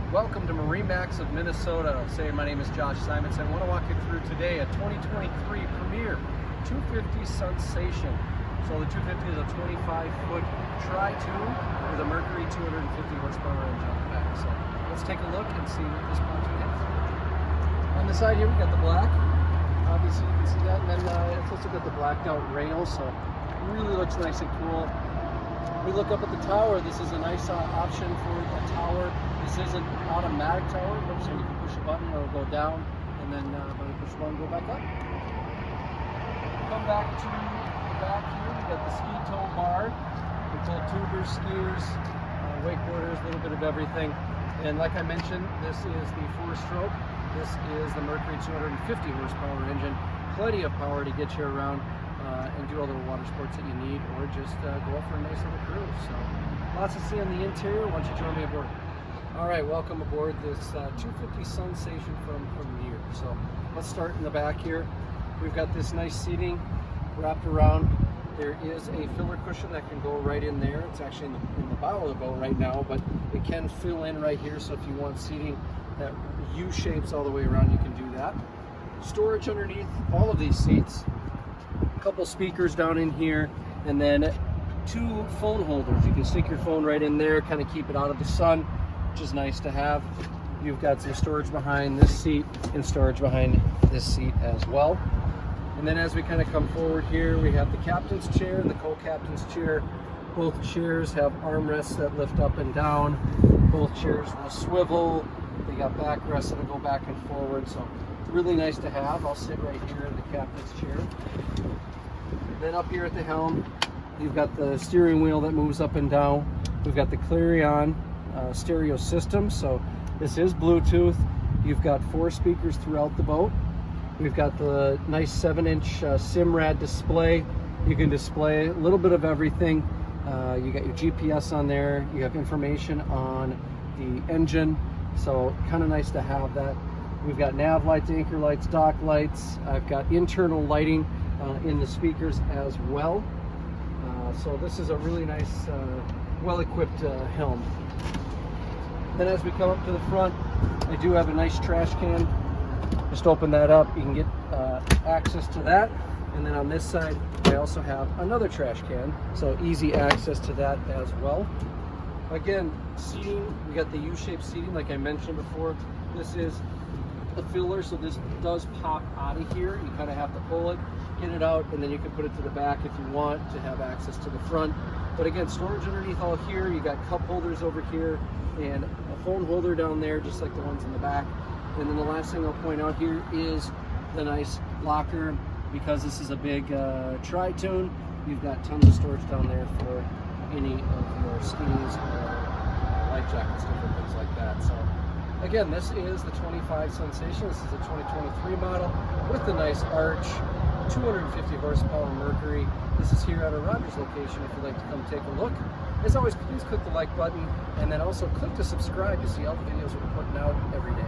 Welcome to MarineMax of Minnesota. Say, my name is Josh Simonson. I want to walk you through today a 2023 Premier 250 Sunsation. So the 250 is a 25-foot tri-tune with a Mercury 250 horsepower engine on the back. So let's take a look and see what this pontoon is. On the side here, we got the black. Obviously, you can see that. And then it's also got the blacked out rails, so it really looks nice and cool. We look up at the tower. This is a nice option for a tower. This is an automatic tower, so you can push a button or it'll go down, and then when you push a button, go back up. Come back to the back here. We got the ski tow bar. It's all tubers, skiers, wakeboarders, a little bit of everything. And like I mentioned, this is the 4-stroke. This is the Mercury 250 horsepower engine. Plenty of power to get you around and do all the water sports that you need, or just go out for a nice little cruise. So lots to see on the interior. Why don't you join me aboard? All right, welcome aboard this 250 Sunsation from Premier. So let's start in the back here. We've got this nice seating wrapped around. There is a filler cushion that can go right in there. It's actually in the bow of the boat right now, but it can fill in right here. So if you want seating that U shapes all the way around, you can do that. Storage underneath all of these seats. A couple speakers down in here, and then 2 phone holders. You can stick your phone right in there, kind of keep it out of the sun, which is nice to have. You've got some storage behind this seat and storage behind this seat as well. And then as we kind of come forward here, we have the captain's chair and the co-captain's chair. Both chairs have armrests that lift up and down. Both chairs will swivel. They got backrests that go back and forward. So really nice to have. I'll sit right here in the captain's chair. Then up here at the helm, you've got the steering wheel that moves up and down. We've got the Clarion stereo system, so this is Bluetooth. You've got 4 speakers throughout the boat. We've got the nice 7-inch SIMRAD display. You can display a little bit of everything. You got your GPS on there. You have information on the engine, so kind of nice to have that. We've got nav lights, anchor lights, dock lights. I've got internal lighting in the speakers as well. So this is a really nice, well-equipped helm. Then as we come up to the front, I do have a nice trash can. Just open that up, you can get access to that. And then on this side, I also have another trash can, so easy access to that as well. Again, seating, we got the U-shaped seating like I mentioned before. This is a filler, so this does pop out of here. You kind of have to pull it, get it out, and then you can put it to the back if you want to have access to the front. But again, storage underneath all here. You got cup holders over here and a phone holder down there, just like the ones in the back. And then the last thing I'll point out here is the nice locker. Because this is a big tri-tune, you've got tons of storage down there for any of your skis or life jackets, different things like that. So again, this is the 25 Sunsation. This is a 2023 model with the nice arch, 250 horsepower Mercury. This is here at our Rogers location if you'd like to come take a look. As always, please click the like button and then also click to subscribe to see all the videos we're putting out every day.